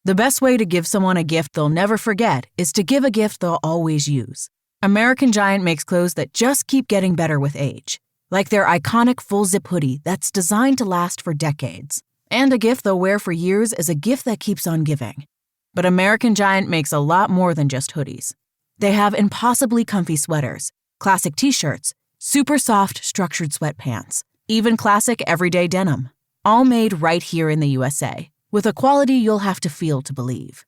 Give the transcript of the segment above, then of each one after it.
The best way to give someone a gift they'll never forget is to give a gift they'll always use. American Giant makes clothes that just keep getting better with age, like their iconic full-zip hoodie that's designed to last for decades. And a gift they'll wear for years is a gift that keeps on giving. But American Giant makes a lot more than just hoodies. They have impossibly comfy sweaters, classic t-shirts, super soft structured sweatpants, even classic everyday denim, all made right here in the USA, with a quality you'll have to feel to believe.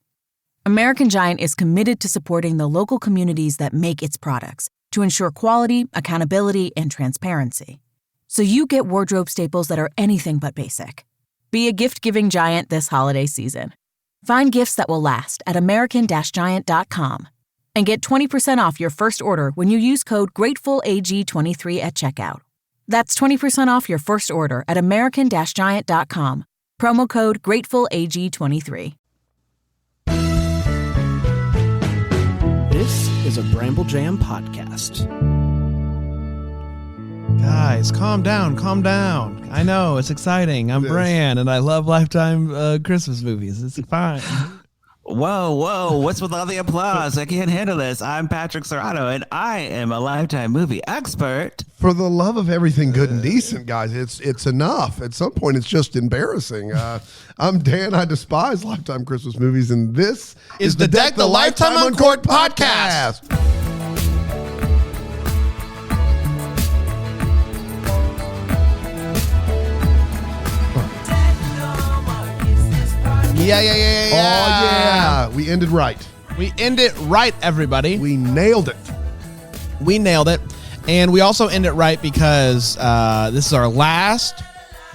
American Giant is committed to supporting the local communities that make its products to ensure quality, accountability, and transparency. So you get wardrobe staples that are anything but basic. Be a gift-giving giant this holiday season. Find gifts that will last at american-giant.com and get 20% off your first order when you use code GratefulAG23 at checkout. That's 20% off your first order at american-giant.com. Promo code GratefulAG23. This is a Bramble Jam podcast. Guys, calm down. I know, it's exciting. I'm Bran, and I love Lifetime Christmas movies. It's fine. Whoa, what's with all the applause? I can't handle this. I'm Patrick Serrano, and I am a Lifetime movie expert. For the love of everything good and decent, guys, it's enough. At some point, it's just embarrassing. I'm Dan. I despise Lifetime Christmas movies, and this is the Deck the Lifetime Uncorked podcast. Yeah. Oh, yeah. We ended right. We end it right, everybody. We nailed it. And we also end it right because this is our last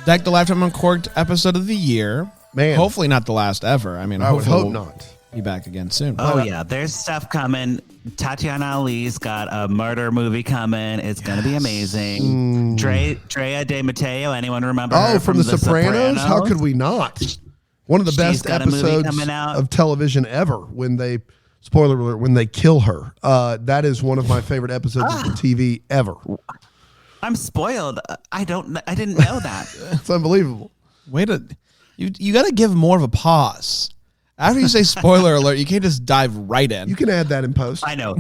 Deck the Lifetime Uncorked episode of the year. Man. Hopefully not the last ever. I would hope not. Be back again soon. Oh, yeah. There's stuff coming. Tatiana Ali's got a murder movie coming. It's going to be amazing. Drea De Matteo. Anyone remember her from The Sopranos? How could we not? One of the best episodes of television ever when they, spoiler alert, when they kill her. That is one of my favorite episodes of TV ever. I'm spoiled. I didn't know that. It's unbelievable. You got to give more of a pause. After you say spoiler alert, you can't just dive right in. You can add that in post. I know.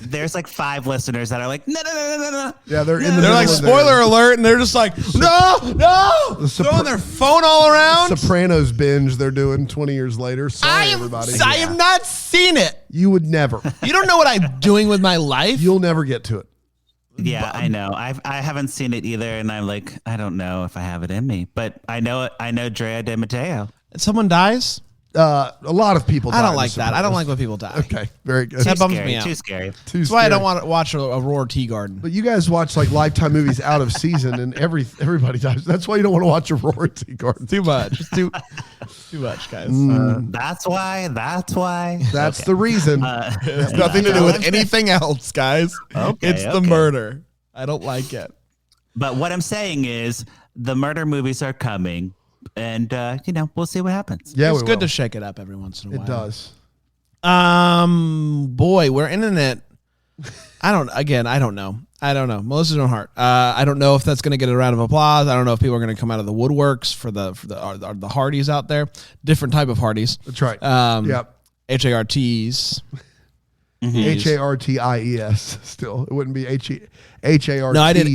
There's like 5 listeners that are like, no. Yeah, they're like, spoiler alert, and they're just like, no, throwing their phone all around. Sopranos binge they're doing 20 years later. Sorry, everybody. I have not seen it. You would never. You don't know what I'm doing with my life. You'll never get to it. Yeah, I know. I haven't seen it either, and I'm like, I don't know if I have it in me, but I know Drea De Matteo. Someone dies? A lot of people die. I don't like that. I don't like when people die. Okay, very good. That bums me out. Too scary. That's why I don't want to watch Aurora Tea Garden. But you guys watch like Lifetime movies out of season, and everybody dies. That's why you don't want to watch Aurora Tea Garden. Too much. Too much, guys. That's why. That's okay. the reason. It's nothing to do with anything else, guys. It's the murder. I don't like it. But what I'm saying is the murder movies are coming. And, we'll see what happens. Yeah, it's good to shake it up every once in a while. It does. Boy, we're ending it. I don't know. Melissa Joan Hart. I don't know if that's going to get a round of applause. I don't know if people are going to come out of the woodworks for the Hardys out there. Different type of Hardys. That's right. Yep. HARTs. HARTIES. Still, it wouldn't be HARTs. No, I did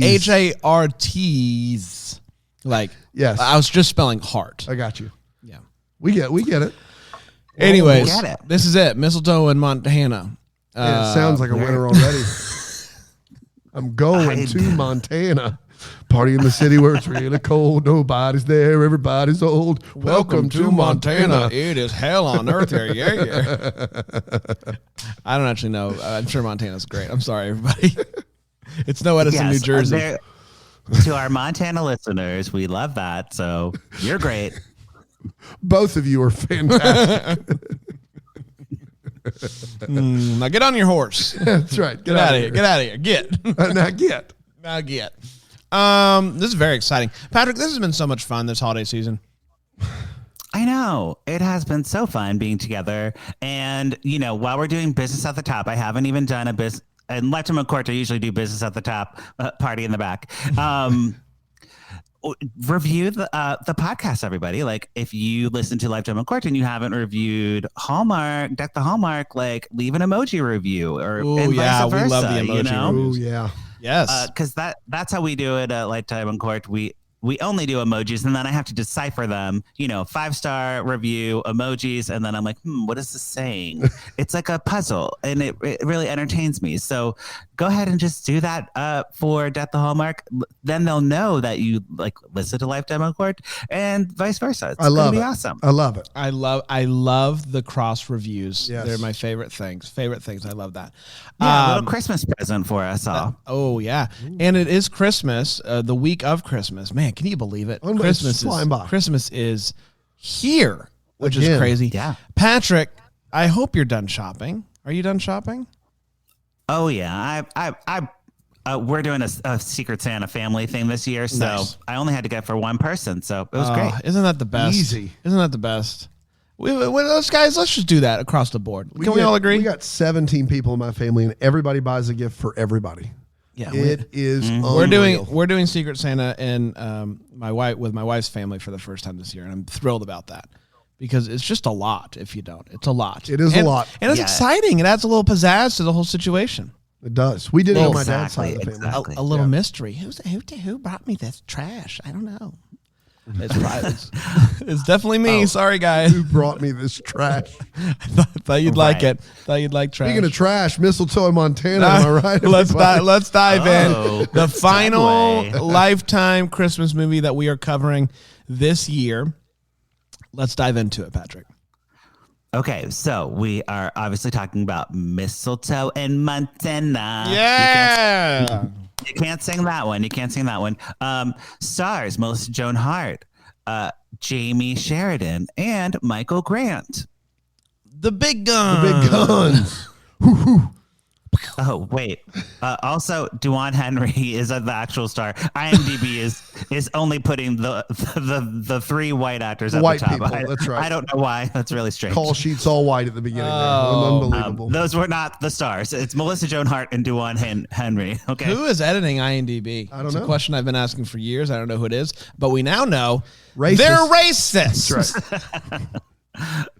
HARTs. Like, yes, I was just spelling heart. I got you. Yeah, we get it. Anyways, this is it. Mistletoe in Montana. It sounds like a winner already. I'm going to Montana. Party in the city where it's really cold. Nobody's there. Everybody's old. Welcome to Montana. It is hell on earth here. Yeah. I don't actually know. I'm sure Montana's great. I'm sorry, everybody. It's no Edison, New Jersey. To our Montana listeners, we love that. So you're great. Both of you are fantastic. Now get on your horse. That's right. Get out of here. Get out of here. Get. Now get. Now get. This is very exciting. Patrick, this has been so much fun this holiday season. I know. It has been so fun being together. And, while we're doing business at the top, I haven't even done a business. And Lifetime Uncorked, I usually do business at the top, party in the back. review the podcast, everybody. Like, if you listen to Lifetime Uncorked and you haven't reviewed Hallmark, Deck the Hallmark, like, leave an emoji review and vice versa, we love the emoji reviews. Oh, yeah. Yes. Because that's how we do it at Lifetime Uncorked. We only do emojis, and then I have to decipher them, 5-star review emojis. And then I'm like, what is this saying? It's like a puzzle, and it really entertains me. So go ahead and just do that for Death the Hallmark. Then they'll know that you listen to Lifetime Uncorked, and vice versa. It's going to be awesome. I love it. I love the cross reviews. Yes. They're my favorite things. I love that. Yeah, a little Christmas present for us all. Oh yeah. And it is Christmas, the week of Christmas. Man, can you believe it? Christmas is here, which is crazy. Yeah. Patrick, I hope you're done shopping. Are you done shopping? Oh yeah. We're doing a Secret Santa family thing this year, so Nice. I only had to get for one person, so it was great. Isn't that the best? Easy. Isn't that the best? Let's just do that across the board. Can we all agree? We got 17 people in my family, and everybody buys a gift for everybody. Yeah, It is unreal. we're doing Secret Santa and my wife's family for the first time this year, and I'm thrilled about that because it's just a lot. If you don't, it's a lot. It is a lot, and it's exciting. It adds a little pizzazz to the whole situation. It does. We did it on my dad's side of the family. Exactly. A little mystery. Who brought me this trash? I don't know. It's definitely me. Sorry, guys. Who brought me this trash? Thought you'd like it. Thought you'd like trash. Speaking of trash, Mistletoe, Montana. Am I right? Let's dive in. Good The final segue. Lifetime Christmas movie that we are covering this year. Let's dive into it, Patrick. Okay, so we are obviously talking about Mistletoe in Montana. Yeah. You can't sing that one. Stars Melissa Joan Hart, Jamie Sheridan, and Michael Grant. The big gun. The big guns. Oh wait. Also, Duane Henry is the actual star. IMDb is only putting the three white actors at White the top. people, that's right. I don't know why. That's really strange. Call sheets all white at the beginning. Unbelievable. Those were not the stars. It's Melissa Joan Hart and Duane Henry. Okay. Who is editing IMDb? I don't It's know. a question I've been asking for years. I don't know who it is, but we now know Racist. they're racist. That's right.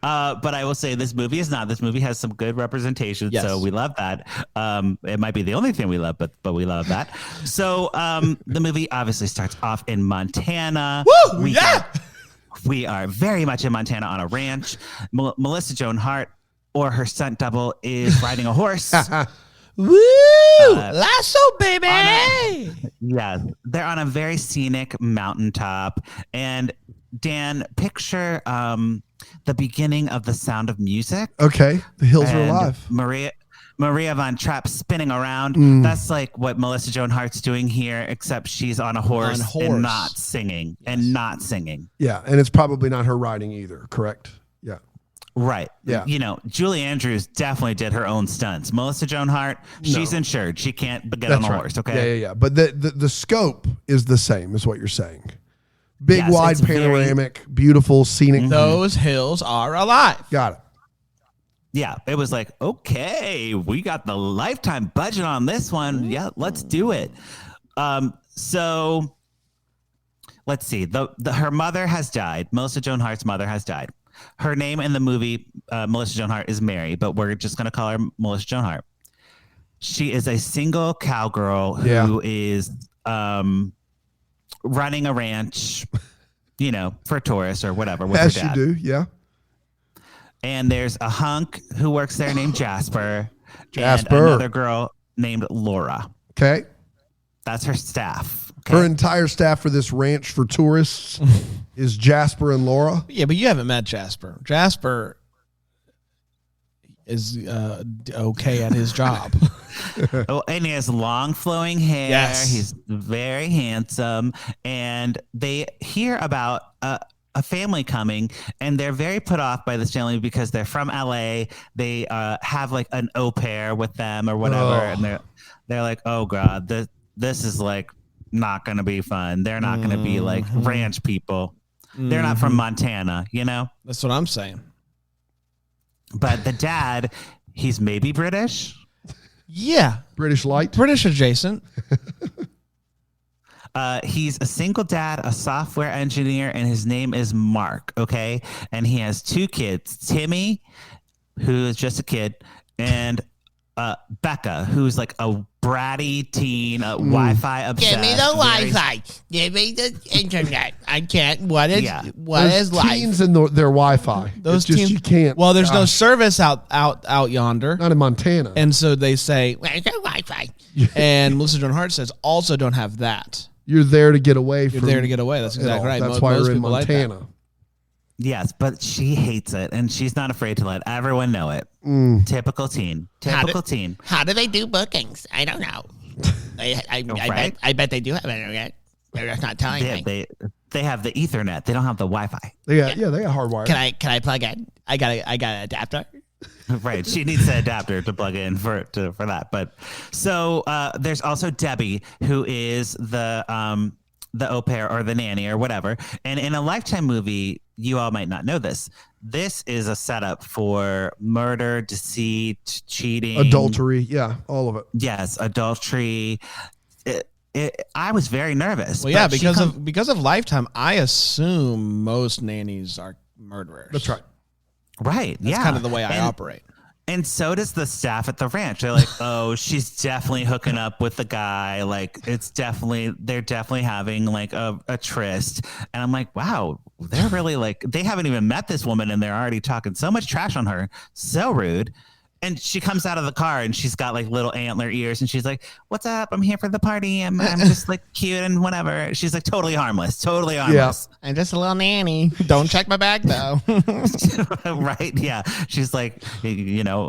But I will say this movie is not. This movie has some good representation, Yes. so we love that. It might be the only thing we love, but we love that. So the movie obviously starts off in Montana. Woo! We are very much in Montana on a ranch. Melissa Joan Hart or her stunt double is riding a horse. Woo! Lasso, baby. Yeah, they're on a very scenic mountaintop. And Dan, picture the beginning of The Sound of Music. Okay. The hills are and alive. Maria Von Trapp spinning around. That's like what Melissa Joan Hart's doing here, except she's on a horse, and not singing. Yeah. And it's probably not her riding either. Correct. Yeah. Right. Yeah. Julie Andrews definitely did her own stunts. Melissa Joan Hart, she's insured. She can't get on a horse. Okay. Yeah. But the scope is the same, is what you're saying. Big, Yes, wide, it's very- panoramic, beautiful, scenic. Those hills are alive. Got it. Yeah, it was like, okay, we got the Lifetime budget on this one. Yeah, let's do it. So let's see. Her mother has died. Melissa Joan Hart's mother has died. Her name in the movie, Melissa Joan Hart, is Mary, but we're just going to call her Melissa Joan Hart. She is a single cowgirl who is running a ranch, for tourists or whatever with As her you dad. do. Yeah. And there's a hunk who works there named Jasper. Jasper. And another girl named Laura. Okay. That's her staff. Okay? Her entire staff for this ranch for tourists is Jasper and Laura. Yeah, but you haven't met Jasper. Jasper is okay at his job. Oh, and he has long flowing hair. Yes. He's very handsome. And they hear about a family coming, and they're very put off by this family because they're from LA. They have like an au pair with them or whatever. And they're like, oh God, this is like not going to be fun. They're not going to be like ranch people. They're not from Montana, That's what I'm saying. But the dad, he's maybe British. Yeah, British light. British adjacent. He's a single dad, a software engineer, and his name is Mark. Okay, and he has 2 kids: Timmy, who is just a kid, and Becca, who's like a bratty teen, Wi-Fi obsessed. Give me the Wi-Fi. Give me the internet. I can't. What is Those life? teens and their Wi-Fi. Those It's just, teens, you can't. Well, there's no service out yonder, Not in Montana. and so they say. Where's the Wi-Fi? And Melissa Joan Hart says also don't have that. You're there to get away You're from. there to get away. That's it exactly all. right. That's Mo- why most you're in people like that. Montana. Yes, but she hates it, and she's not afraid to let everyone know it. Typical teen. Typical teen. How do they do bookings? I don't know. I bet they do have internet. They're just not telling me. They have the Ethernet. They don't have the Wi-Fi. They got hardwired. Can I plug in? I got an adapter. Right. She needs an adapter to plug in for that. But so there's also Debbie, who is the au pair or the nanny or whatever. And in a Lifetime movie, you all might not know this. This is a setup for murder, deceit, cheating, Adultery. Yeah, all of it. Yes, adultery. I was very nervous. Well, yeah, but because of Lifetime, I assume most nannies are murderers. That's right. Right. That's kind of the way I operate. And so does the staff at the ranch. They're like, oh, she's definitely hooking up with the guy. Like, they're definitely having like a tryst. And I'm like, wow, they're really like, they haven't even met this woman and they're already talking so much trash on her. So rude. And she comes out of the car and she's got like little antler ears and she's like, what's up? I'm here for the party. I'm just like cute and whatever. She's like totally harmless. Totally harmless. I'm just a little nanny. Don't check my bag though. Right. Yeah. She's like,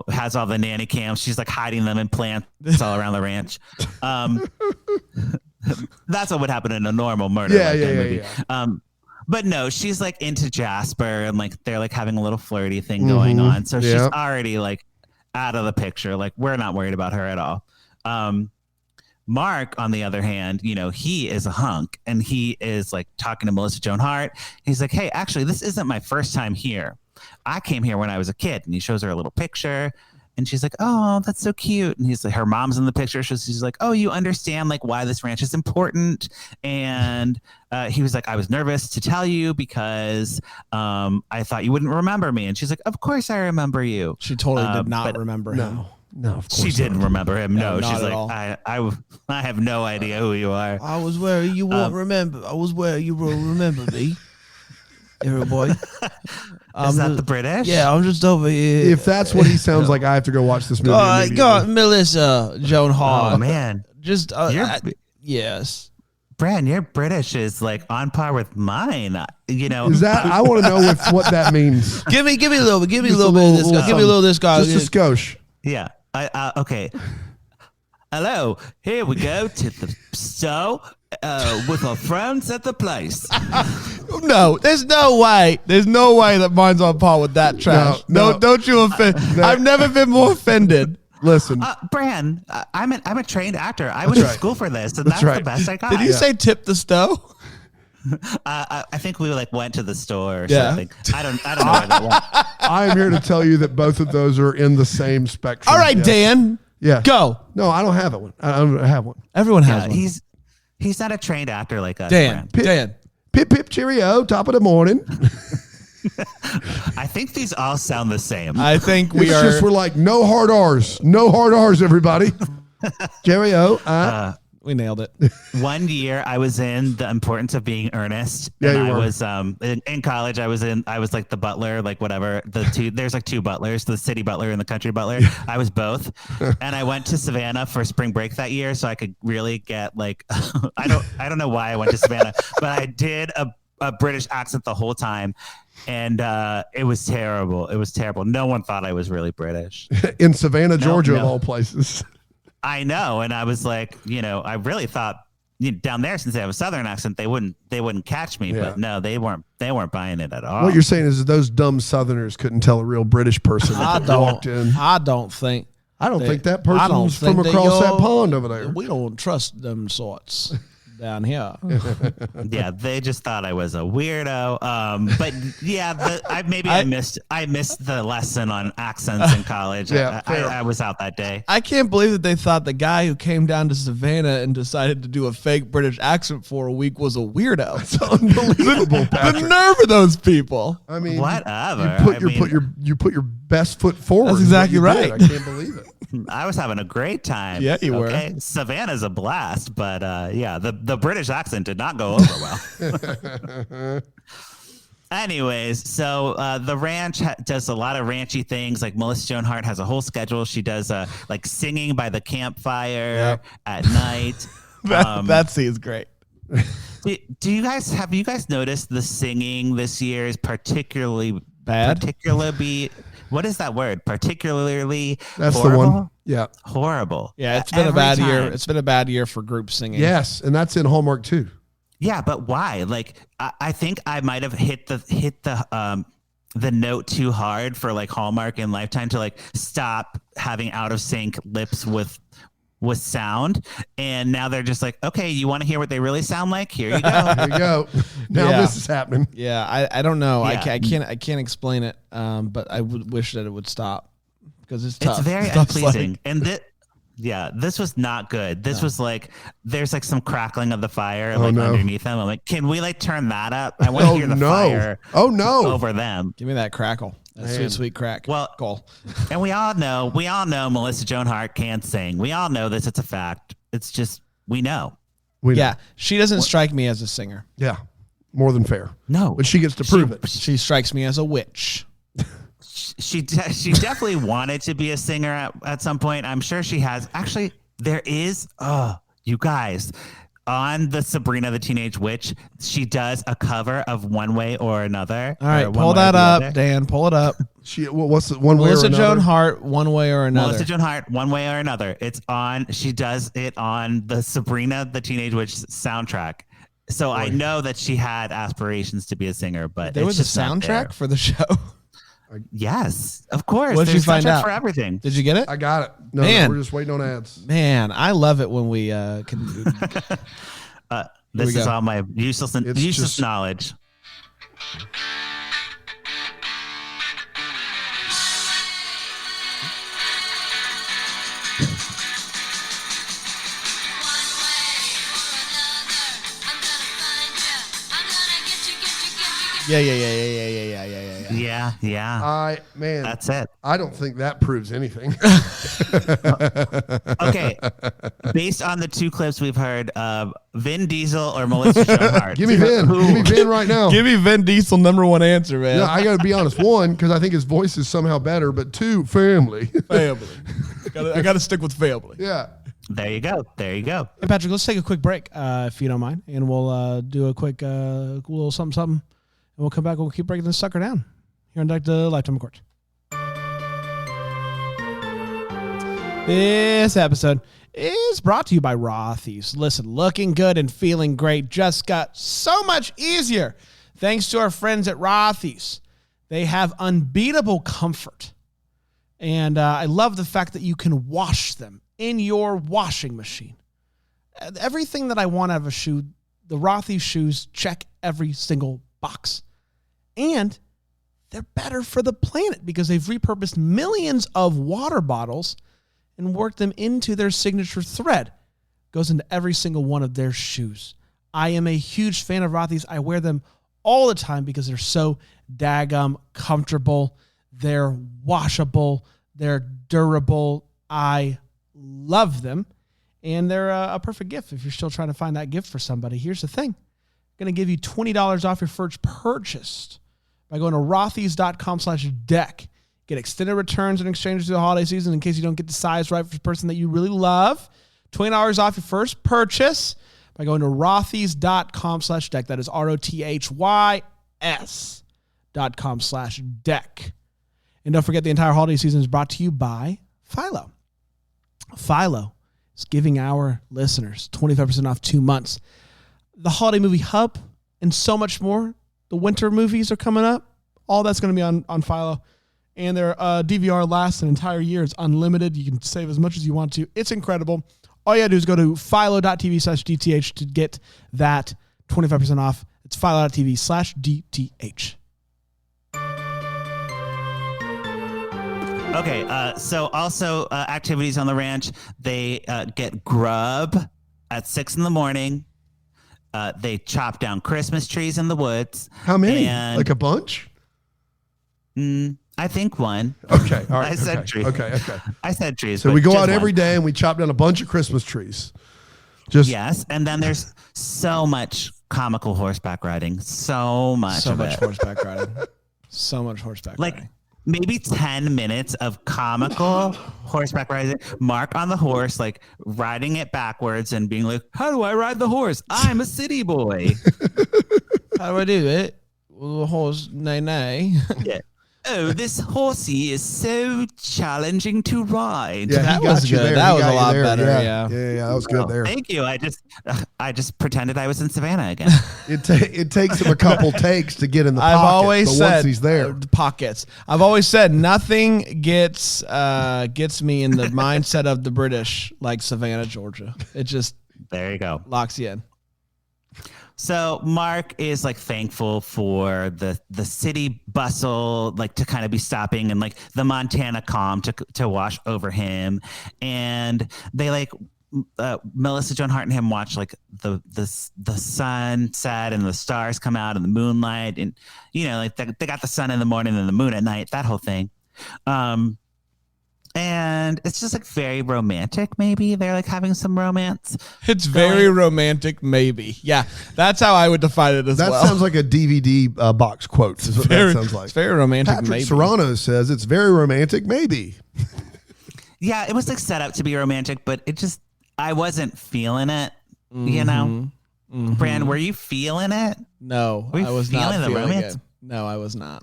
has all the nanny cams. She's like hiding them in plants all around the ranch. That's what would happen in a normal murder movie. But no, she's like into Jasper and like they're like having a little flirty thing going on. So she's already like out of the picture. Like, we're not worried about her at all. Mark, on the other hand, he is a hunk and he is like talking to Melissa Joan Hart. He's like, hey, actually, this isn't my first time here. I came here when I was a kid. And he shows her a little picture and she's like, oh, that's so cute. And he's like, her mom's in the picture. So she's like, oh, you understand like why this ranch is important. And he was like, I was nervous to tell you because I thought you wouldn't remember me. And she's like, of course I remember you. She totally did not remember him. No, of course she didn't remember him. No, she's like, all. I have no idea who you are. I was where you won't remember. I was where you will remember me. Hero boy. Is that the British? Yeah, I'm just over here. If that's what he sounds like, I have to go watch this movie. God, Melissa Joan Hart. Oh man, just yes. Bran, your British is like on par with mine. Is that? I want to know what that means. Give me a little bit. Give me a little bit of this guy. Give me a little of this guy. Just a skosh. Yeah. Okay. Hello. Here we go to the store with our friends at the place. No, there's no way. There's no way that mine's on par with that trash. No, don't you offend. I've never been more offended. Listen, Bran, I'm a trained actor. I went to school for this, and that's the best I got. Did you say tip the stove? I think we like went to the store or Yeah. something. I don't know where that went. I am here to tell you that both of those are in the same spectrum. All right, Yes. Dan. Yeah. Go. No, I don't have one. I don't have one. Everyone has one. He's not a trained actor like us. Dan. Bran. Dan. Pip pip cheerio, top of the morning. I think these all sound the same. I think It's just we're like no hard R's, no hard R's, everybody. Cheerio. We nailed it. 1 year I was in The Importance of Being Earnest. Yeah, and you I were. was in college. I was like the butler, like whatever. There's like 2 butlers, the city butler and the country butler. I was both. And I went to Savannah for spring break that year so I could really get like I don't know why I went to Savannah, but I did a British accent the whole time. And it was terrible. It was terrible. No one thought I was really British. In Savannah, Georgia, of no. all places. I know, and I was like, I really thought down there, since they have a Southern accent, they wouldn't catch me. Yeah. But no, they weren't buying it at all. What you're saying is that those dumb Southerners couldn't tell a real British person that walked in. I don't think. I don't think that I don't person's think from that across that you're- pond over there. We don't trust them sorts. down here. Yeah, they just thought I was a weirdo. But yeah, I missed the lesson on accents in college. Yeah, I was out that day. I can't believe that they thought the guy who came down to Savannah and decided to do a fake British accent for a week was a weirdo. It's unbelievable, The nerve of those people. I mean, whatever. You put your best foot forward. That's exactly right. I can't believe it. I was having a great time. Yeah, you were. Savannah's a blast, but yeah, the British accent did not go over well. Anyways, so the ranch does a lot of ranchy things. Like Melissa Joan Hart has a whole schedule. She does like singing by the campfire at night. That scene's great. Have you guys noticed the singing this year is particularly bad? What is that word? Particularly That's horrible? the one. Yeah. Horrible. Yeah, it's been a bad year. It's been a bad year for group singing. Yes, and that's in Hallmark too. Yeah, but why? Like, I think I might have hit the note too hard for like Hallmark and Lifetime to like stop having out of sync lips with sound, and now they're just like, okay, you want to hear what they really sound like? Here you go. Here you go. Now this is happening. Yeah, I don't know. Yeah. I can't explain it. But I would wish that it would stop because it's tough. It's very Stuff's unpleasing, like- and this was not good. This was like, there's like some crackling of the fire no. underneath them. I'm like, can we like turn that up? I want to hear the fire. Oh no! Over them. Give me that crackle. That sweet crack. Well, cool. And we all know Melissa Joan Hart can't sing. We all know this. It's a fact. It's just, we know. Yeah, she doesn't strike me as a singer. Yeah, more than fair. No, but she gets to prove it. She strikes me as a witch. She definitely wanted to be a singer at some point. I'm sure she has. Actually, there is, you guys, on the Sabrina the Teenage Witch, she does a cover of One Way or Another. All right, pull that up, Dan. Pull it up. What's the One Way or Another? Melissa Joan Hart, One Way or Another. Melissa Joan Hart, One Way or Another. It's on. She does it on the Sabrina the Teenage Witch soundtrack. So I know that she had aspirations to be a singer, but there was a soundtrack for the show. Yes, of course. What did you find out? For everything. Did you get it? I got it. No, Man. we're just waiting on ads. Man, I love it when we can. This is all my useless knowledge. Yeah. Man, that's it. I don't think that proves anything. Okay. Based on the two clips we've heard, Vin Diesel or Melissa Joan Hart. Give me Vin. Give me Vin right now. Give me Vin Diesel, number one answer, man. Yeah, I got to be honest. One, because I think his voice is somehow better, but two, family. Family. I got to stick with family. Yeah. There you go. Hey, Patrick, let's take a quick break, if you don't mind, and we'll do a quick little something, and we'll come back. We'll keep breaking this sucker down here on Deck the Lifetime Uncorked. This episode is brought to you by Rothy's. Listen, looking good and feeling great just got so much easier thanks to our friends at Rothy's. They have unbeatable comfort, and I love the fact that you can wash them in your washing machine. Everything that I want out of a shoe, the Rothy's shoes check every single box. And they're better for the planet because they've repurposed millions of water bottles and worked them into their signature thread. Goes into every single one of their shoes. I am a huge fan of Rothy's. I wear them all the time because they're so daggum comfortable. They're washable. They're durable. I love them. And they're a perfect gift if you're still trying to find that gift for somebody. Here's the thing. I'm going to give you $20 off your first purchase by going to rothys.com/deck. Get extended returns and exchanges through the holiday season in case you don't get the size right for the person that you really love. $20 off your first purchase by going to rothys.com/deck. That is ROTHYS.com/deck. And don't forget, the entire holiday season is brought to you by Philo. Philo is giving our listeners 25% off 2 months. The Holiday Movie Hub and so much more. The winter movies are coming up. All that's going to be on Philo. And their DVR lasts an entire year. It's unlimited. You can save as much as you want to. It's incredible. all you gotta do is go to philo.tv/DTH to get that 25% off. It's philo.tv/DTH. Okay, so also activities on the ranch. They get grub at 6 a.m. They chop down Christmas trees in the woods. How many? And, like a bunch? I think one. Okay, all right. I said trees. Okay. I said trees. So we go out every day and we chop down a bunch of Christmas trees. Yes, and then there's so much comical horseback riding. So much horseback riding. So much horseback riding. Maybe 10 minutes of comical horseback riding. Mark on the horse, like riding it backwards and being like, how do I ride the horse? I'm a city boy. How do I do it? Well, the horse, nay. Yeah. Oh, this horsey is so challenging to ride. Yeah, that was good. That was a lot better. Yeah, that was good there. Thank you. I just pretended I was in Savannah again. It takes him a couple takes to get in the I've pocket, always but said once he's there. Pockets. I've always said nothing gets me in the mindset of the British like Savannah, Georgia. It just There you go. locks you in. So Mark is like thankful for the city bustle, like to kind of be stopping, and like the Montana calm to wash over him. And they like Melissa Joan Hart and him watch like the sun set and the stars come out and the moonlight, and like they got the sun in the morning and the moon at night, that whole thing. And it's just like very romantic. Maybe they're like having some romance. It's very romantic, maybe. Yeah, that's how I would define it as That well. sounds like a DVD box quote. Is what that sounds like. It's very romantic, Patrick maybe. Serrano says it's very romantic, maybe. Yeah, it was like set up to be romantic, but I wasn't feeling it. Brand, were you feeling it? No, Were you I was not feeling the feeling romance? it. No, I was not.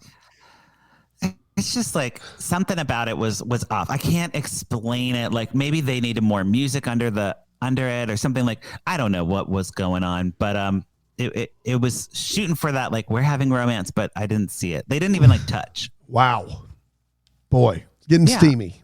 It's just like something about it was off. I can't explain it. Like maybe they needed more music under it or something. Like I don't know what was going on, but it was shooting for that. Like we're having romance, but I didn't see it. They didn't even like touch. Wow, boy, getting steamy.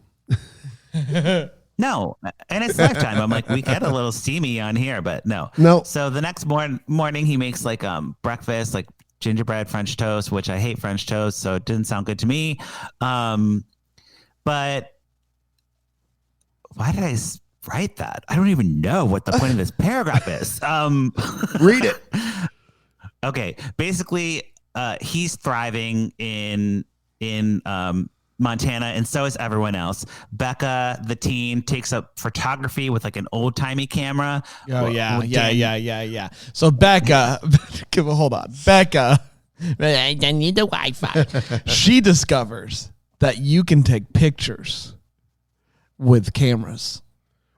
No, and it's Lifetime. I'm like, we get a little steamy on here, but no. So the next morning he makes like breakfast, like gingerbread French toast, which I hate French toast, so it didn't sound good to me. But why did I write that? I don't even know what the point of this paragraph is. Read it. Okay, basically, he's thriving in Montana, and so is everyone else. Becca, the teen, takes up photography with like an old timey camera. Oh yeah. So Becca, hold on, Becca. I need the Wi-Fi. She discovers that you can take pictures with cameras.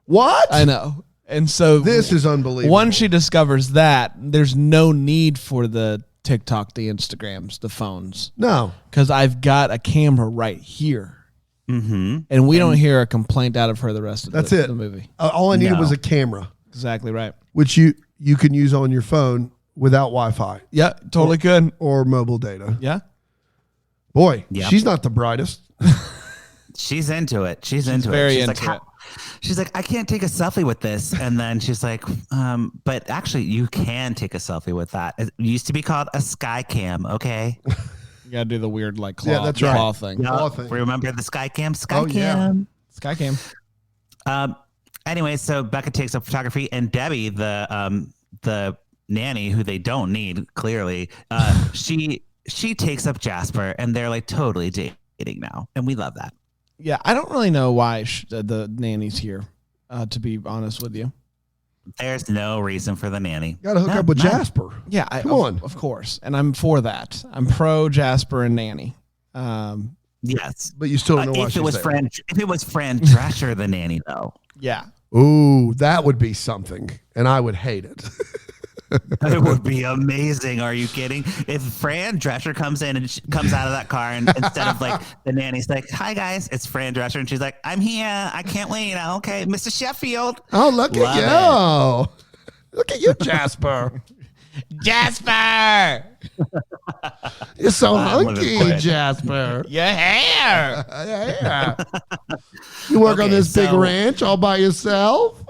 What? I know, and so This is unbelievable. Once she discovers that, there's no need for the TikTok, the Instagrams, the phones. No. Because I've got a camera right here. Mm-hmm. And we don't hear a complaint out of her the rest of the movie. All I needed was a camera, Exactly right. which you can use on your phone without Wi-Fi Yeah, totally good. or mobile data. Yeah. Boy, Yep. she's not the brightest. She's into it. She's into very it. into it. She's like, I can't take a selfie with this. And then she's like, but actually you can take a selfie with that. It used to be called a sky cam. Okay. You got to do the weird like claw, that's right. claw thing. Yeah. Claw thing. Remember the sky cam? Sky Oh, yeah. cam. Sky cam. Anyway, so Becca takes up photography, and Debbie, the nanny who they don't need clearly, she takes up Jasper, and they're like totally dating now. And we love that. Yeah, I don't really know why the nanny's here, to be honest with you. There's no reason for the nanny. Got to hook up with none. Jasper. Yeah, Come on. Of course. And I'm for that. I'm pro Jasper and nanny. Yes. But you still don't know why if she's it was there. if it was Fran Drescher, the nanny, though. Yeah. Ooh, that would be something, and I would hate it. It would be amazing. Are you kidding? If Fran Drescher comes in and comes out of that car, and instead of like the nanny's like, "Hi guys, it's Fran Drescher," and she's like, "I'm here. I can't wait. Okay, Mr. Sheffield." Oh, look Love at you. Look at you, Jasper. Jasper, You're so I'm living for hunky, it. Jasper. your hair. Yeah. You work on Okay, this big so- ranch all by yourself?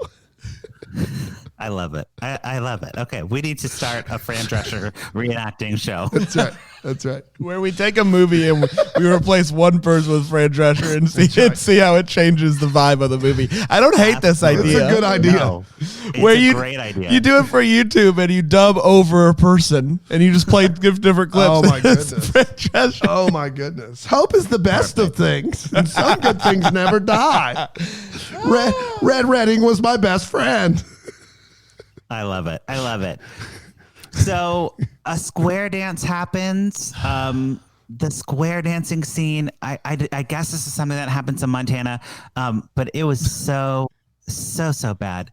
I love it. I love it. Okay, we need to start a Fran Drescher reenacting show. That's right. That's right. Where we take a movie and we replace one person with Fran Drescher and see how it changes the vibe of the movie. I don't hate this idea. It's a good idea. No, it's Where a great idea. You do it for YouTube and you dub over a person and you just play different clips. Oh my goodness. Fran Drescher. Oh my goodness. Hope is the best of things, and some good things never die. Red Redding was my best friend. I love it. I love it. So a square dance happens. The square dancing scene, I guess this is something that happens in Montana, but it was so bad.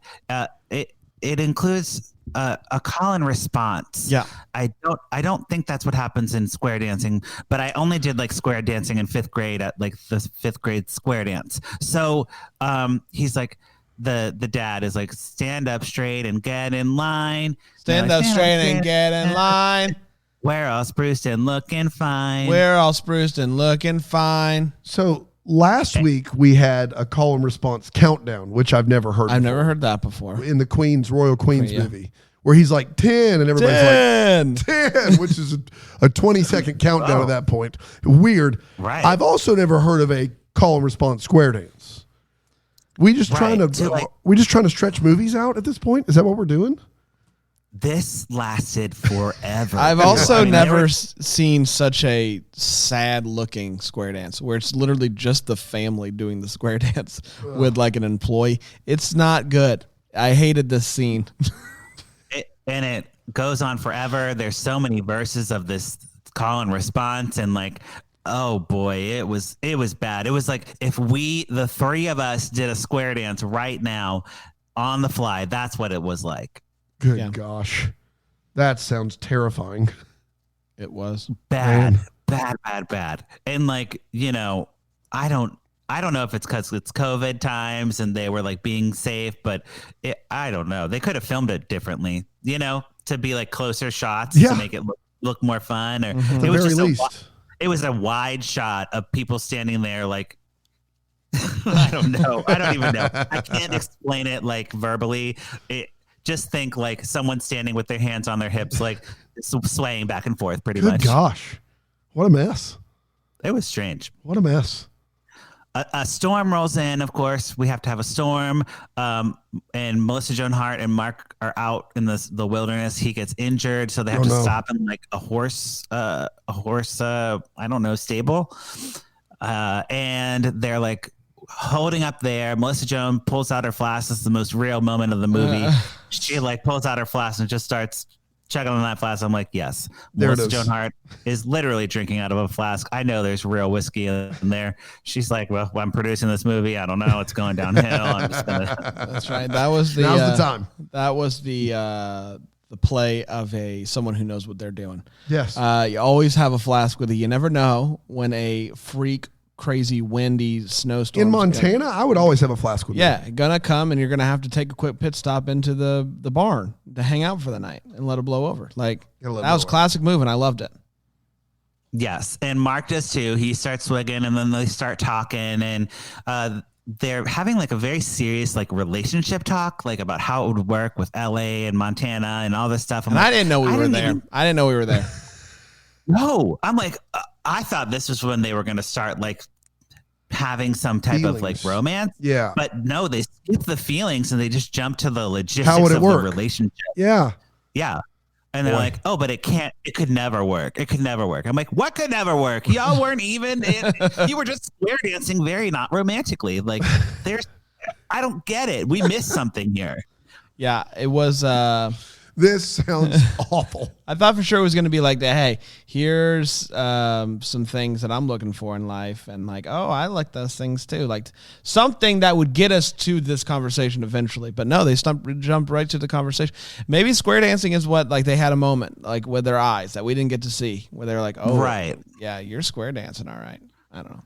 It includes a call and response. Yeah. I don't think that's what happens in square dancing, but I only did like square dancing in 5th grade at like the 5th grade square dance. So he's like, the dad is like, stand up straight and get in line. Stand up straight and get in line. We're all spruced and looking fine. We're all spruced and looking fine. So last week we had a call and response countdown, which I've never heard. I've never heard that before. In the Royal Queens Yeah. movie, where he's like 10 and everybody's 10. like 10, which is a 20-second countdown at that point. Weird. Right. I've also never heard of a call and response square dance. We just trying to stretch movies out at this point? Is that what we're doing? This lasted forever. I've also I mean, never seen such a sad looking square dance where it's literally just the family doing the square dance with like an employee. It's not good. I hated this scene. And it goes on forever. There's so many verses of this call and response, and like, oh boy, it was bad. It was like if the three of us did a square dance right now on the fly, that's what it was like. Good gosh. That sounds terrifying. It was Bad. And like, I don't know if it's because it's COVID times and they were like being safe, but I don't know. They could have filmed it differently, to be like closer shots to make it look more fun. Or it was just it was a wide shot of people standing there like, I don't know. I don't even know. I can't explain it like verbally. Just think like someone standing with their hands on their hips, like swaying back and forth pretty much. Good gosh. What a mess. It was strange. What a mess. A storm rolls in, of course. We have to have a storm. And Melissa Joan Hart and Mark are out in the wilderness. He gets injured, so they have to stop in like a horse, I don't know, stable. And they're like holding up there. Melissa Joan pulls out her flask. This is the most real moment of the movie. She like pulls out her flask and just starts chugging on that flask. I'm like, yes. There Melissa Joan Hart is literally drinking out of a flask. I know there's real whiskey in there. She's like, well, I'm producing this movie. I don't know. It's going downhill. I'm just gonna. That's right. That was the Now's the time. That was the play of someone who knows what they're doing. Yes. You always have a flask with you. You never know when a freak, crazy, windy snowstorm In Montana, I would always have a flask with me. Yeah, gonna come, and you're gonna have to take a quick pit stop into the barn to hang out for the night and let it blow over. Like that was a classic move, and I loved it. Yes, and Mark does too. He starts swigging, and then they start talking, and they're having like a very serious like relationship talk, like about how it would work with LA and Montana and all this stuff. I didn't know we were there. I didn't know we were there. No, I'm like, I thought this was when they were going to start like having some type of like romance. Yeah. But no, they skip the feelings and they just jump to the logistics How would it of work? the relationship. Yeah. Yeah. And they're like, oh, but it could never work. It could never work. I'm like, what could never work? Y'all weren't even, you were just square dancing very not romantically. Like I don't get it. We missed something here. Yeah, it was, this sounds awful. I thought for sure it was going to be like that. Hey, here's some things that I'm looking for in life, and like, oh, I like those things too. Like something that would get us to this conversation eventually. But no, they jumped right to the conversation. Maybe square dancing is what like they had a moment like with their eyes that we didn't get to see, where they're like, oh, right, yeah, you're square dancing, all right. I don't know.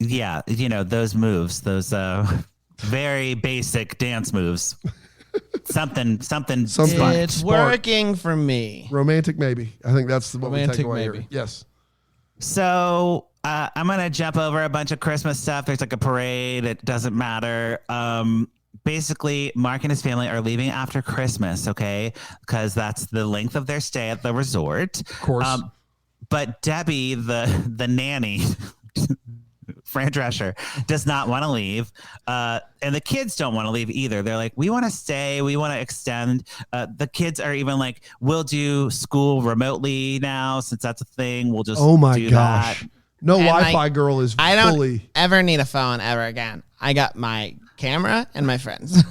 Yeah, those moves, those very basic dance moves. Something. It's working for me. Romantic, maybe. I think that's what we take away maybe. here. Yes. So I'm gonna jump over a bunch of Christmas stuff. There's like a parade. It doesn't matter. basically, Mark and his family are leaving after Christmas, okay? Because that's the length of their stay at the resort. Of course. But Debbie, the nanny, Fran Drescher, does not want to leave. And the kids don't want to leave either. They're like, we want to stay. We want to extend. The kids are even like, we'll do school remotely now since that's a thing. We'll just oh my do gosh. that. No And, Wi-Fi like, girl is I don't fully ever need a phone ever again. I got my camera and my friends.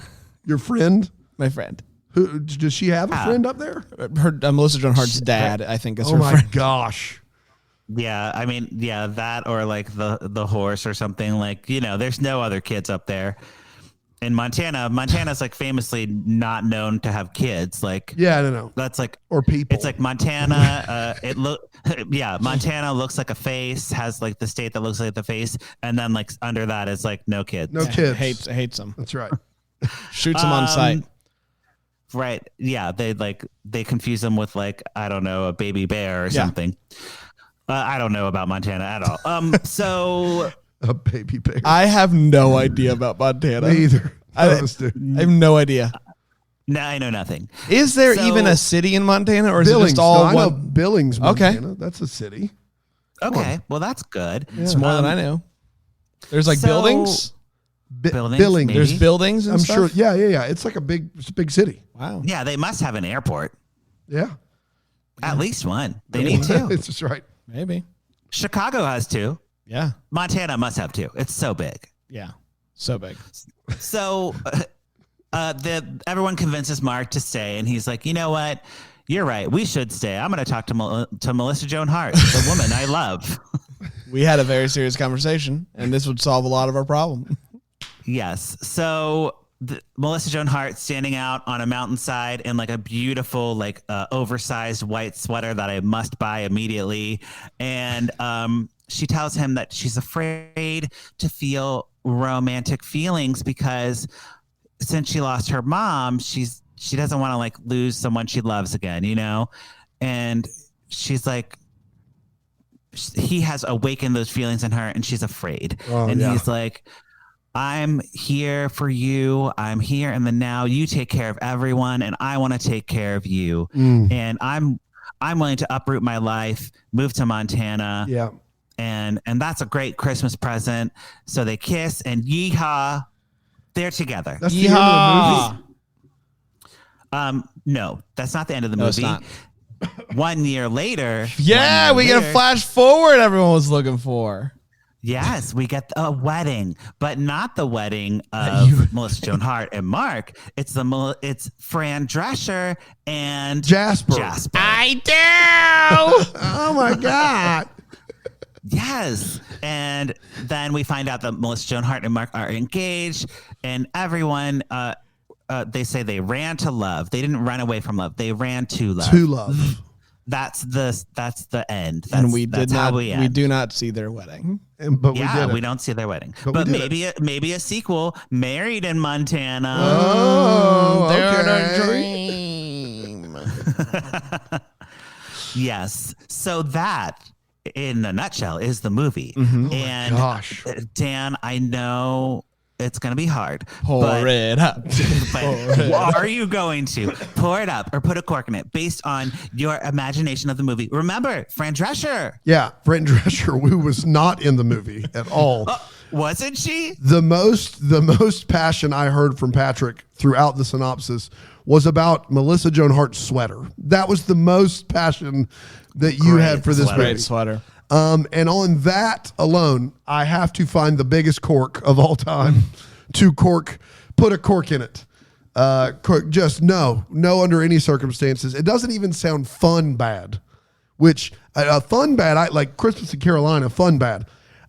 your friend. My friend. Who does she have a friend up there? Her Melissa Joan Hart's dad, I think, is Oh her my friend. gosh. Yeah, I mean, yeah, that or like the horse or something. Like, you know, there's no other kids up there. In Montana, Montana's like famously not known to have kids. Like, Yeah, I don't know. that's like, Or people. it's like Montana. Montana looks like a face, has like the state that looks like the face, and then like under that is like no kids. no kids. Hates him. That's right. Shoots him on sight. Right? Yeah, they confuse them with like, I don't know, a baby bear or Yeah. something. I don't know about Montana at all. So A baby bear. I have no idea about Montana. Me either. I None of us do. have no idea. no, I know nothing. Is there So- even a city in Montana, or is Billings. it just all No, I know one? Billings, Okay. Montana. That's a city. Okay, well that's good. It's more than I knew. There's like so- buildings. Buildings, Billings. maybe? There's buildings and I'm stuff. sure. Yeah. It's like a big city. Wow. Yeah, they must have an airport. Yeah. At least one. They need two. That's just right. Maybe. Chicago has two. Yeah. Montana must have two. It's so big. Yeah. So big. So everyone convinces Mark to stay, and he's like, you know what? You're right. We should stay. I'm going to talk to Melissa Joan Hart, the woman I love. We had a very serious conversation, and this would solve a lot of our problem. Yes. So Melissa Joan Hart standing out on a mountainside in like a beautiful, like oversized white sweater that I must buy immediately. And she tells him that she's afraid to feel romantic feelings because since she lost her mom, she doesn't want to like lose someone she loves again, you know? And she's like, he has awakened those feelings in her and she's afraid. He's like, I'm here for you. I'm here in the now. You take care of everyone and I want to take care of you. And I'm willing to uproot my life, move to Montana. Yeah. And that's a great Christmas present. So they kiss and yeehaw, they're together. That's the end of the movie. No, that's not the end of the No, it's movie. not. 1 year later. Yeah, 1 we year get a later- flash forward everyone was looking for. Yes, we get a wedding, but not the wedding of Melissa Joan Hart and Mark. It's Fran Drescher and Jasper. I do. Oh my God. Yes. And then we find out that Melissa Joan Hart and Mark are engaged, and everyone, they say they ran to love. They didn't run away from love. They ran to love. To love. That's the end. And we that's did how not. we We end. do not see their wedding. But Yeah, we did it. we don't see their wedding, But but we did maybe a sequel, Married in Montana. Oh, They're okay. a dream. Yes. So that, in a nutshell, is the movie. Mm-hmm. And Gosh. Dan, I know it's going to be hard. Pour it up. But are you going to pour it up or put a cork in it based on your imagination of the movie? Remember, Fran Drescher. Yeah. Fran Drescher, who was not in the movie at all. Wasn't she? The most passion I heard from Patrick throughout the synopsis was about Melissa Joan Hart's sweater. That was the most passion that you Great had for this sweater. movie. Great sweater. And on that alone, I have to find the biggest cork of all time to put a cork in it. Just no under any circumstances. It doesn't even sound fun bad, which fun bad, I like Christmas in Carolina, fun bad.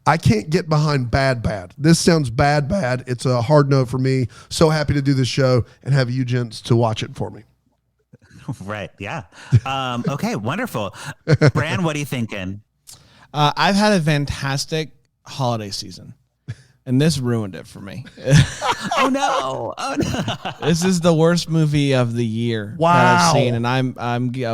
I can't get behind bad. This sounds bad. It's a hard no for me. So happy to do this show and have you gents to watch it for me. Right. Yeah. Okay. Wonderful. Bran, what are you thinking? I've had a fantastic holiday season, and this ruined it for me. Oh no. This is the worst movie of the year that Wow. I've seen, and I'm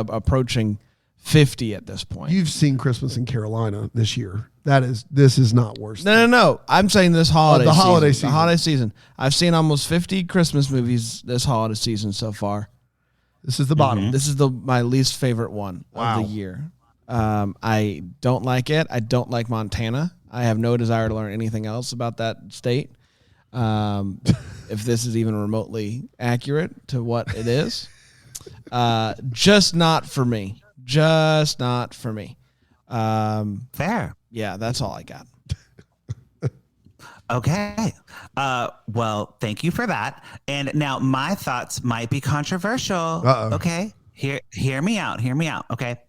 approaching 50 at this point. You've seen Christmas in Carolina this year. This is not worse. No. I'm saying this holiday the season. holiday season. The holiday season. I've seen almost 50 Christmas movies this holiday season so far. This is the bottom. This is my least favorite one of the year. I don't like it. I don't like Montana. I have no desire to learn anything else about that state. If this is even remotely accurate to what it is. Just not for me. Fair. Yeah, that's all I got. Okay. Well, thank you for that. And now my thoughts might be controversial. Uh-oh. Okay. Hear me out. Okay.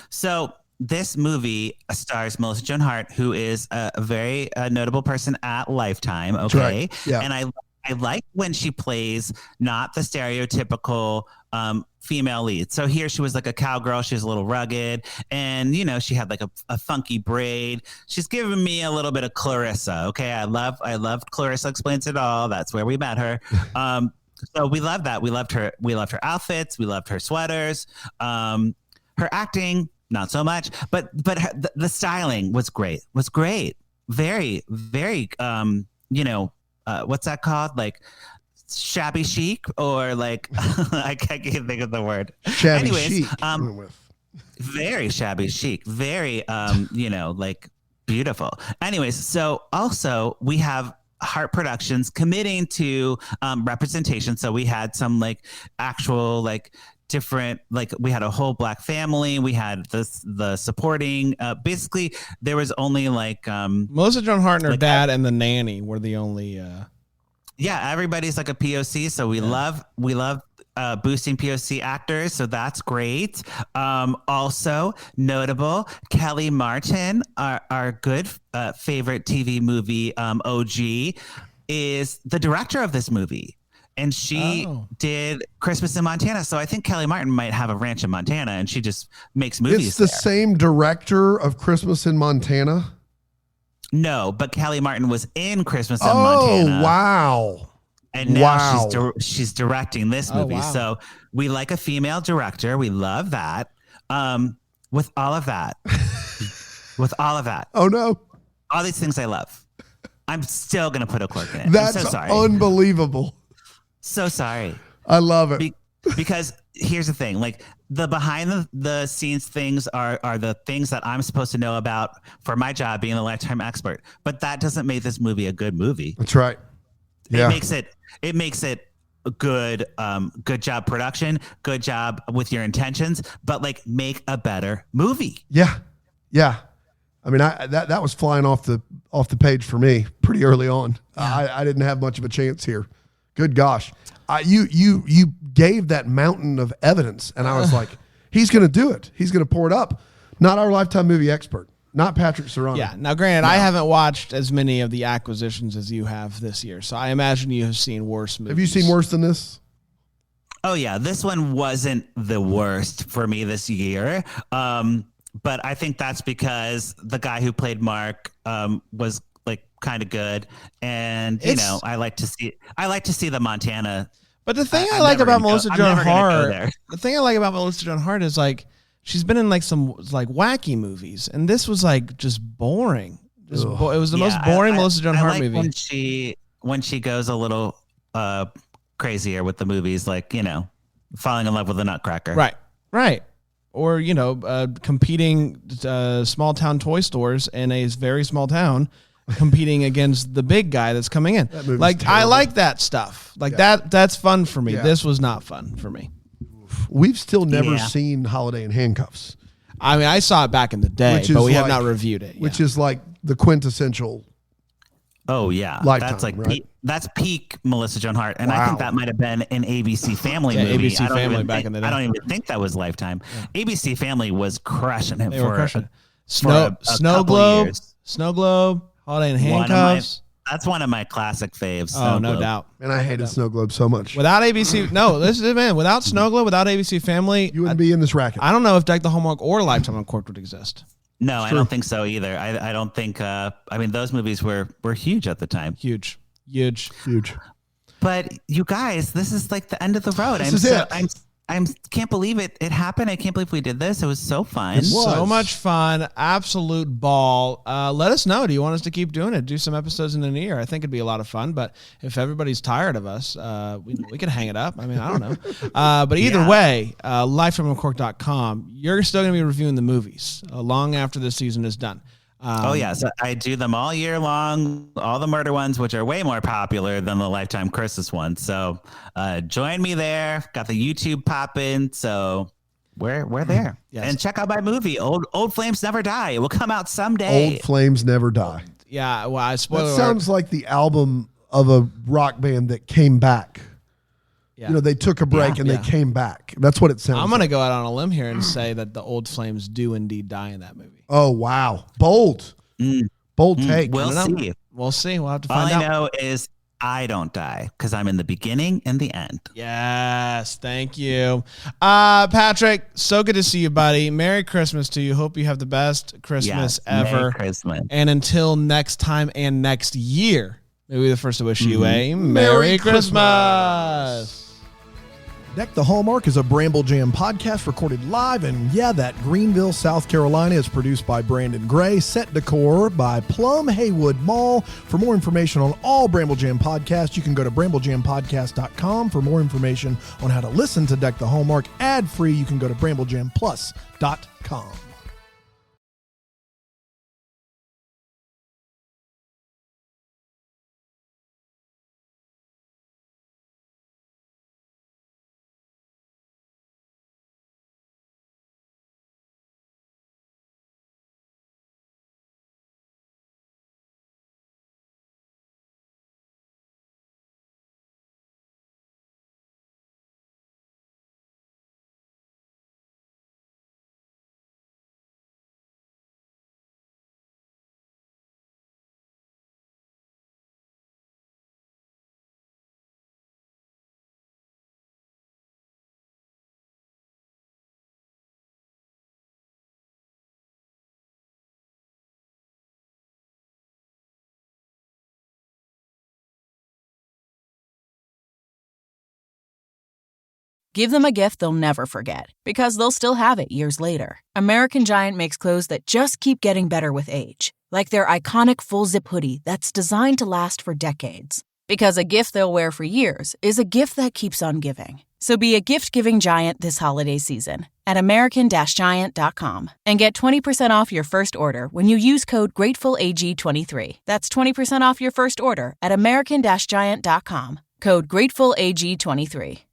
So this movie stars Melissa Joan Hart, who is a very notable person at Lifetime. Okay. Right. Yeah. And I like when she plays not the stereotypical female lead. So here she was like a cowgirl. She was a little rugged, and she had like a funky braid. She's giving me a little bit of Clarissa. Okay, I loved Clarissa Explains It All. That's where we met her. So we loved that. We loved her outfits. We loved her sweaters. Her acting, not so much, but the styling was great. Very, very. What's that called? Like shabby chic, or like I can't think of the word. Shabby Anyways, chic. Very shabby chic. Very like beautiful. Anyways, so also we have Hart Productions committing to representation. So we had some like actual like different, like we had a whole Black family. We had the supporting. Basically, there was only like Melissa Joan Hart and her dad and the nanny were the only. Yeah, everybody's like a POC, so we love boosting POC actors, so that's great. Also notable, Kelly Martin, our good favorite TV movie OG, is the director of this movie. And she did Christmas in Montana. So I think Kelly Martin might have a ranch in Montana, and she just makes movies. It's the same director of Christmas in Montana? No, but Kelly Martin was in Christmas in Montana. Oh, wow. And now she's directing this movie. Wow. So we like a female director. We love that. With all of that. Oh, no. All these things I love. I'm still going to put a cork in it. That's I'm so sorry. unbelievable. So sorry. I love it. Because here's the thing, like the behind the scenes things are the things that I'm supposed to know about for my job being a Lifetime expert. But that doesn't make this movie a good movie. That's right. Yeah. It makes it a good job production, good job with your intentions, but like make a better movie. Yeah. Yeah. I mean, that was flying off the page for me pretty early on. Yeah. I didn't have much of a chance here. Good gosh. You gave that mountain of evidence, and I was like, he's going to do it. He's going to pour it up. Not our Lifetime movie expert. Not Patrick Serrano. Yeah. Now, granted, I haven't watched as many of the acquisitions as you have this year, so I imagine you have seen worse movies. Have you seen worse than this? Oh, yeah. This one wasn't the worst for me this year. But I think that's because the guy who played Mark was like kind of good, and I like to see the Montana. But the thing I like about Melissa Joan Hart is like she's been in like some like wacky movies, and this was like just boring. It was the most boring Melissa Joan Hart movie. When she goes a little crazier with the movies, like falling in love with a Nutcracker. Right. Or, competing small town toy stores in a very small town, competing against the big guy that's coming in. Like, terrible. I like that stuff. Like that's fun for me. Yeah. This was not fun for me. We've still never seen Holiday in Handcuffs. I mean, I saw it back in the day, but we have not reviewed it. Which is like the quintessential. Oh yeah, Lifetime, that's like right? That's peak Melissa Joan Hart, and I think that might have been an ABC Family movie. ABC Family back in the day. I don't even think that was Lifetime. Yeah. ABC Family was crushing him Snow Globe, Holiday in Handcuffs. That's one of my classic faves. Oh, no doubt. And I hated Snow Globe so much. Without ABC, without Snow Globe, without ABC Family, you wouldn't be in this racket. I don't know if Deck the Hallmark or Lifetime Uncorked would exist. No, I don't think so either. I don't think. Those movies were huge at the time. Huge. But you guys, this is like the end of the road. This is it. I can't believe it happened. I can't believe we did this. It was so fun. So much fun. Absolute ball. Let us know. Do you want us to keep doing it? Do some episodes in a year. I think it'd be a lot of fun. But if everybody's tired of us, we can hang it up. I mean, I don't know. But either way, livefromuncorked.com, you're still going to be reviewing the movies long after this season is done. So I do them all year long, all the murder ones, which are way more popular than the Lifetime Christmas ones. So join me there. Got the YouTube popping. So we're there. Yes. And check out my movie, Old Flames Never Die. It will come out someday. Old Flames Never Die. Yeah, well, I spoiled. That sounds like the album of a rock band that came back. Yeah. You know, they took a break and they came back. That's what it sounds I'm going to go out on a limb here and say that the Old Flames do indeed die in that movie. Oh, wow. Bold. Bold take. We'll see. We'll see. We'll have to All find out. I know is I don't die because I'm in the beginning and the end. Yes, thank you. Patrick, so good to see you, buddy. Merry Christmas to you. Hope you have the best Christmas ever. Merry Christmas. And until next time and next year, may we be the first to wish you a Merry Christmas. Deck the Hallmark is a Bramble Jam podcast recorded live in, that Greenville, South Carolina. Is produced by Brandon Gray. Set decor by Plum Haywood Mall. For more information on all Bramble Jam podcasts, you can go to bramblejampodcast.com. For more information on how to listen to Deck the Hallmark ad-free, you can go to bramblejamplus.com. Give them a gift they'll never forget, because they'll still have it years later. American Giant makes clothes that just keep getting better with age, like their iconic full-zip hoodie that's designed to last for decades. Because a gift they'll wear for years is a gift that keeps on giving. So be a gift-giving giant this holiday season at American-Giant.com and get 20% off your first order when you use code GratefulAG23. That's 20% off your first order at American-Giant.com. Code GratefulAG23.